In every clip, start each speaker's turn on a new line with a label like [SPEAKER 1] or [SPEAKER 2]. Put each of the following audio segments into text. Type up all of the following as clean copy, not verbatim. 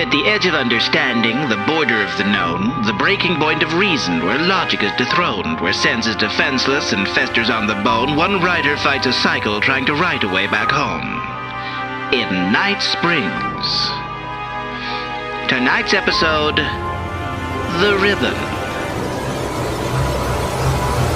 [SPEAKER 1] At the edge of understanding, the border of the known, the breaking point of reason, where logic is dethroned, where sense is defenseless and festers on the bone, one writer fights a cycle trying to write a way back home. In Найт Спрингс. Tonight's episode, The Ribbon.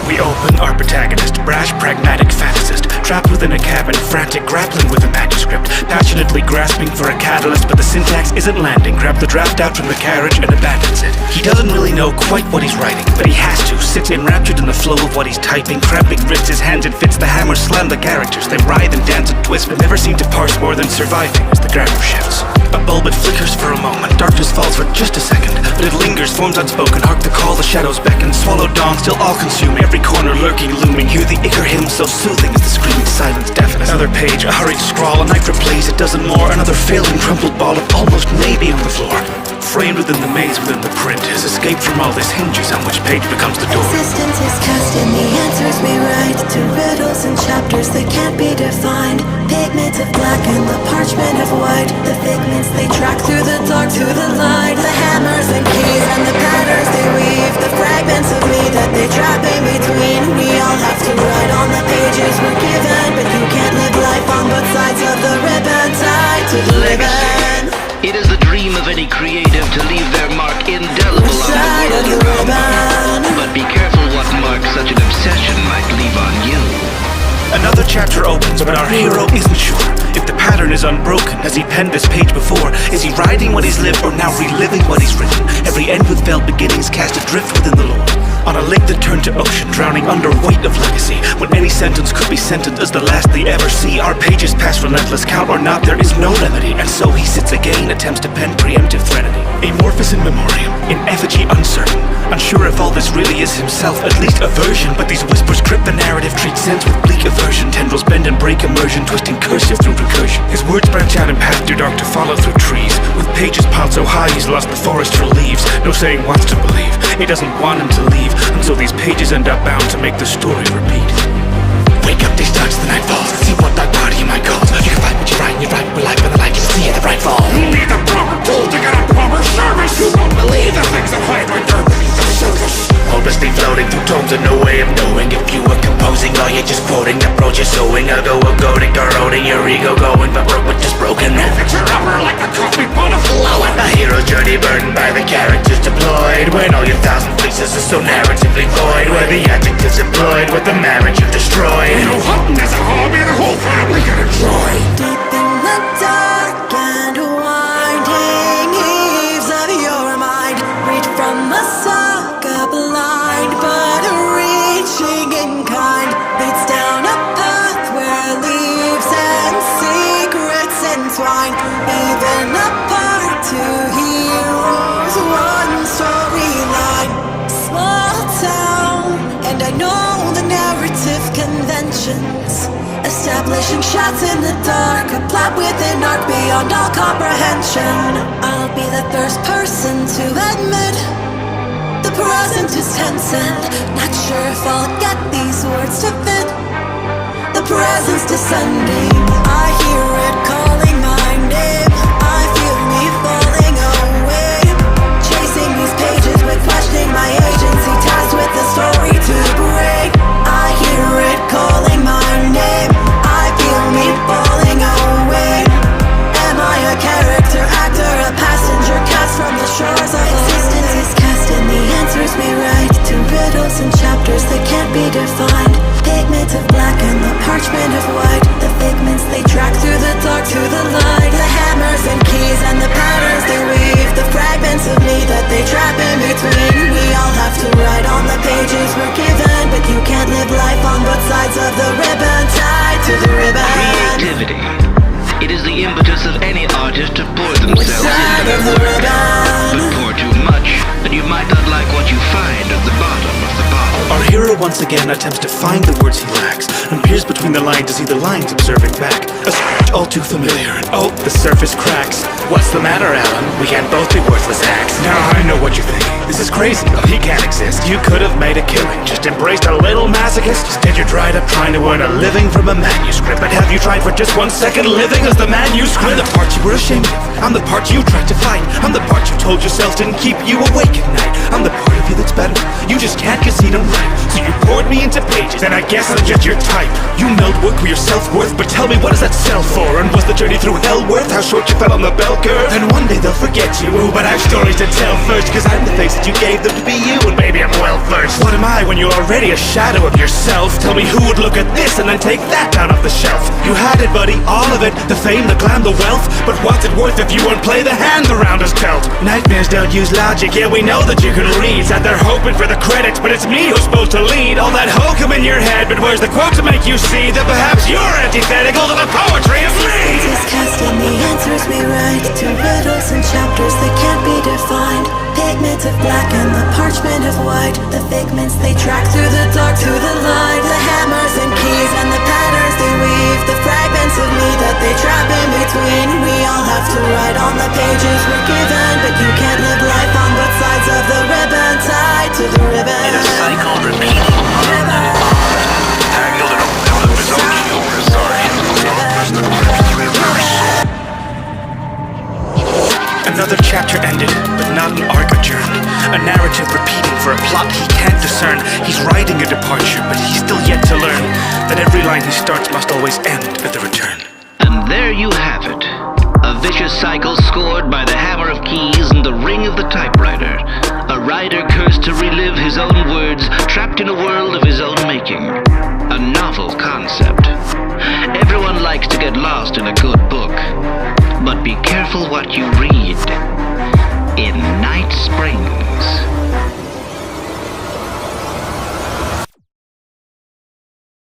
[SPEAKER 2] We open our protagonist, brash, pragmatic fantasist, trapped within a cabin, frantic, grappling with a manuscript, passionately grasping for a catalyst, but the syntax isn't landing. Grab the draft out from the carriage and abandons it. He doesn't really know quite what he's writing, but he has to. Sits enraptured in the flow of what he's typing, cramping grips his hands and fits the hammer, slam the characters. They writhe and dance and twist, but never seem to parse more than surviving as the grammar shifts. A bulb, it flickers for a moment, darkness falls for just a second, but it lingers, forms unspoken. Hark the call, the shadows beckon, swallow dawn, still all-consuming. Every corner lurking, looming, hear the ichor hymn so soothing as the screaming silence deafens. Another page, a hurried scrawl, a knife replays a dozen more. Another failing, crumpled ball of almost maybe on the floor. Framed within the maze within the print, his escape from all this hinges on which page becomes the door.
[SPEAKER 3] Existence is cast and the answers we write to riddles and chapters that can't be defined. Pigments of black and the parchment of white, the figments they track through the dark to the light. The hammers and keys and the patterns they weave, the fragments of me that they trap in between. We all have to write on the pages we're given, but you can't live life on both sides of the ribbon tied to the ribbon.
[SPEAKER 1] It is the dream of any creative to leave their mark indelible on the world around them. But be careful what mark such an obsession might leave on you.
[SPEAKER 2] Another chapter opens, but our hero isn't sure if the pattern is unbroken. Has he penned this page before? Is he writing what he's lived or now reliving what he's written? Every end with failed beginnings cast adrift within the lore. On a lake that turned to ocean, drowning under weight of legacy, when any sentence could be sentenced as the last they ever see. Our pages pass relentless, count or not, there is no remedy. And so he sits again, attempts to pen preemptive threnody. Amorphous in memoriam, in effigy uncertain, unsure if all this really is himself, at least a version. But these whispers grip the narrative, treat sense with bleak aversion. Tendrils bend and break immersion, twisting cursive through recursion. His words branch out and path too dark to follow through trees. With pages piled so high, he's lost the forest for leaves. No saying wants to believe, he doesn't want him to leave. And so these pages end up bound to make the story repeat. Wake up, these dogs, the night falls. See what thy body might call. You can fight what you write, and you write with life, and the light you see the right fall. You need the proper tool to get a proper service. You won't believe the things that hide right there beneath the surface. Hopelessly floating through tomes and no way of knowing. If you were composing, all you're just quoting. The approach you're sowing, a go of goading, corroding your ego, going but broke but just broken. No picture upper like a coffee pot of flowing. A hero's journey burdened by the characters deployed. When all your thousand fleeces are so narratively void, where the adjectives employed with the marriage you destroyed. You know, hunting is a hobby the whole family can enjoy.
[SPEAKER 3] Deep in the dark and winding eaves of your mind, reach from a saga blind, but reaching in kind, leads down a path where leaves and secrets entwine. Even apart, two heroes, one storyline. Small town, and I know the narrative conventions, establishing shots in the dark, a plot with an arc beyond all comprehension. I'll be the first person to admit the present is tense and not sure if I'll get these words to fit. The present's descending, I hear it calling my name. I feel me falling away, chasing these pages with questioning my agency, tasked with the story to break. I hear it calling my name, I feel me falling away. Am I a character, actor, a passenger cast from the shores of existence is cast and the answers we write to riddles and chapters that can't be defined. Pigments of black and the parchment of white, the figments they track through the dark to the light. The hammers and keys and the patterns they weave, the fragments of me that they trap in between. We all have to write on the pages we're given, but you can't live life on both sides of the ribbon tied to the ribbon.
[SPEAKER 1] Creativity. It is the impetus of any artist to pour themselves into their work. But pour too much, and you might not like what you find at the bottom of the bottle.
[SPEAKER 2] Our hero once again attempts to find the words he lacks, and peers between the lines to see the lines observing back. A script all too familiar. Oh, the surface cracks. What's the matter, Alan? We can't both be worthless acts. Now I know what you think. This is crazy. Oh, he can't exist. You could have made a killing, just embraced a little masochist. Instead you're dried up trying to earn a living from a manuscript. But have you tried for just 1 second living as the manuscript? I'm the part you were ashamed of. I'm the part you tried to fight. I'm the part you told yourself didn't keep you awake at night. I'm the part of you that's better. You just can't concede I'm right. So you poured me into pages, and I guess I'm just your type. You meld work with your self-worth, but tell me, what does that sell for? And was the journey through hell worth how short you fell on the bell curve? And one day they'll forget you, ooh, but I have stories to tell first. Cause I'm the face that you gave them to be you, and maybe I'm well versed. What am I when you're already a shadow of yourself? Tell me who would look at this and then take that down off the shelf. You had it, buddy, all of it. The fame, the glam, the wealth. But what's it worth if you won't play the hand the round is dealt? Nightmares don't use logic, yeah, we know that you can read. That they're hoping for the credits, but it's me who's supposed to lead. All that hokum in your head, but where's the quote to make you see that perhaps you're antithetical to the poetry of me?
[SPEAKER 3] Is cast and the answers we write to riddles and chapters that can't be defined. Pigment of black and the parchment of white. The figments they track through the dark to the light. The hammers and keys and the patterns they weave. The fragments of me that they trap in between. We all have to write on the pages we're given, but you can't live life on both sides of the ribbon. Tied to the ribbon.
[SPEAKER 1] In a cycle repeating, tangled in a web of his own humorous
[SPEAKER 2] Another chapter ended, but not an arc adjourned. A narrative repeating for a plot he can't discern. He's writing a departure, but he's still yet to learn that every line he starts must always end at the return.
[SPEAKER 1] And there you have it. A vicious cycle scored by the hammer of keys and the ring of the typewriter. A writer cursed to relive his own words, trapped in a world of his own making. A novel concept. Everyone likes to get lost in a good book. But be careful what you read in Найт Спрингс.